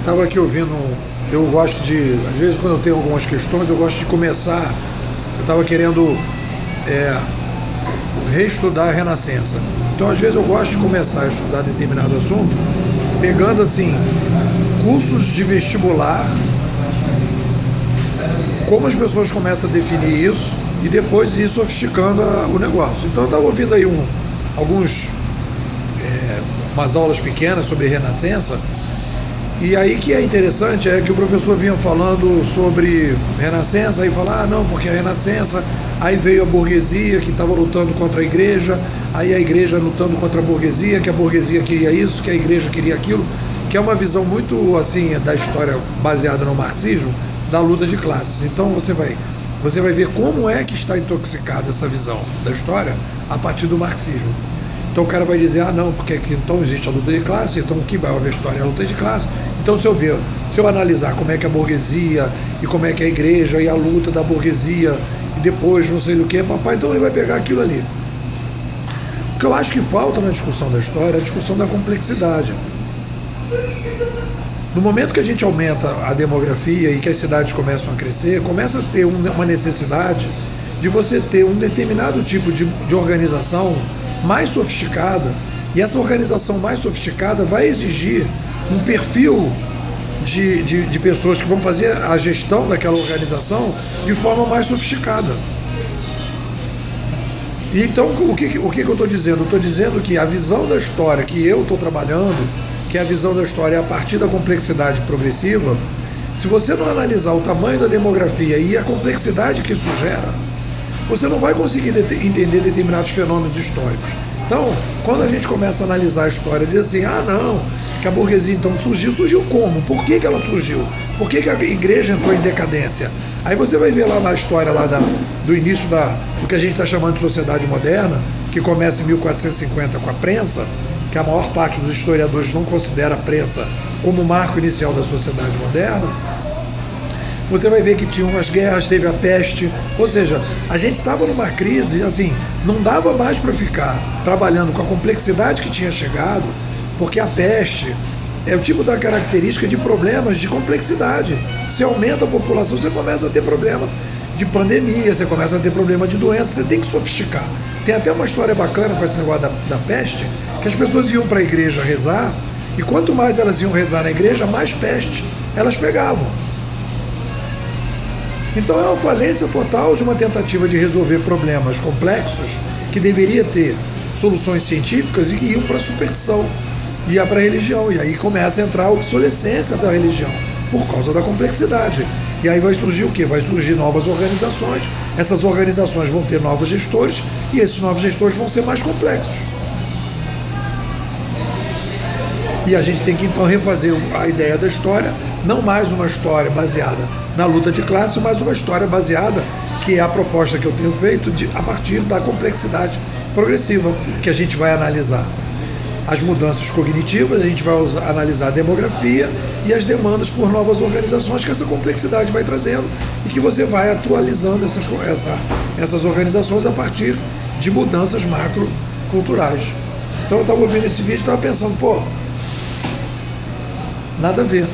Estava aqui ouvindo, eu gosto de, às vezes quando eu tenho algumas questões, eu gosto de começar, eu estava querendo reestudar a Renascença. Então às vezes eu gosto de começar a estudar determinado assunto, pegando assim, cursos de vestibular, como as pessoas começam a definir isso e depois ir sofisticando o negócio. Então eu estava ouvindo aí umas aulas pequenas sobre Renascença. E aí que é interessante é que o professor vinha falando sobre Renascença, aí fala, não, porque a Renascença, aí veio a burguesia que estava lutando contra a igreja, aí a igreja lutando contra a burguesia, que a burguesia queria isso, que a igreja queria aquilo, que é uma visão muito assim da história baseada no marxismo, da luta de classes. Então você vai ver como é que está intoxicada essa visão da história a partir do marxismo. Então o cara vai dizer, não, porque aqui, então existe a luta de classe, então o que vai haver história é a luta de classe. Então se eu analisar como é que a burguesia e como é que a igreja e a luta da burguesia e depois não sei do que, papai, então ele vai pegar aquilo ali. O que eu acho que falta na discussão da história é a discussão da complexidade. No momento que a gente aumenta a demografia e que as cidades começam a crescer, começa a ter uma necessidade de você ter um determinado tipo de organização mais sofisticada, e essa organização mais sofisticada vai exigir um perfil de pessoas que vão fazer a gestão daquela organização de forma mais sofisticada. E então, o que eu estou dizendo? Eu estou dizendo que a visão da história que eu estou trabalhando, que é a visão da história a partir da complexidade progressiva, se você não analisar o tamanho da demografia e a complexidade que isso gera, você não vai conseguir entender determinados fenômenos históricos. Então, quando a gente começa a analisar a história, diz assim, não, que a burguesia então surgiu como? Por que ela surgiu? Por que a igreja entrou em decadência? Aí você vai ver lá na história lá do início do que a gente está chamando de sociedade moderna, que começa em 1450 com a prensa, que a maior parte dos historiadores não considera a prensa como o marco inicial da sociedade moderna. Você vai ver que tinha umas guerras, teve a peste, ou seja, a gente estava numa crise, assim, não dava mais para ficar trabalhando com a complexidade que tinha chegado, porque a peste é o tipo da característica de problemas de complexidade. Você aumenta a população, você começa a ter problema de pandemia, você começa a ter problema de doença, você tem que sofisticar. Tem até uma história bacana com esse negócio da peste, que as pessoas iam para a igreja rezar, e quanto mais elas iam rezar na igreja, mais peste elas pegavam. Então é uma falência total de uma tentativa de resolver problemas complexos que deveria ter soluções científicas e que iam para a superstição, ia para a religião. E aí começa a entrar a obsolescência da religião por causa da complexidade. E aí vai surgir o quê? Vai surgir novas organizações, essas organizações vão ter novos gestores e esses novos gestores vão ser mais complexos. E a gente tem que então refazer a ideia da história, não mais uma história baseada na luta de classe, mas uma história baseada, que é a proposta que eu tenho feito, a partir da complexidade progressiva, que a gente vai analisar as mudanças cognitivas, a gente vai analisar a demografia e as demandas por novas organizações que essa complexidade vai trazendo e que você vai atualizando essas organizações a partir de mudanças macroculturais. Então eu estava ouvindo esse vídeo e estava pensando, nada a ver.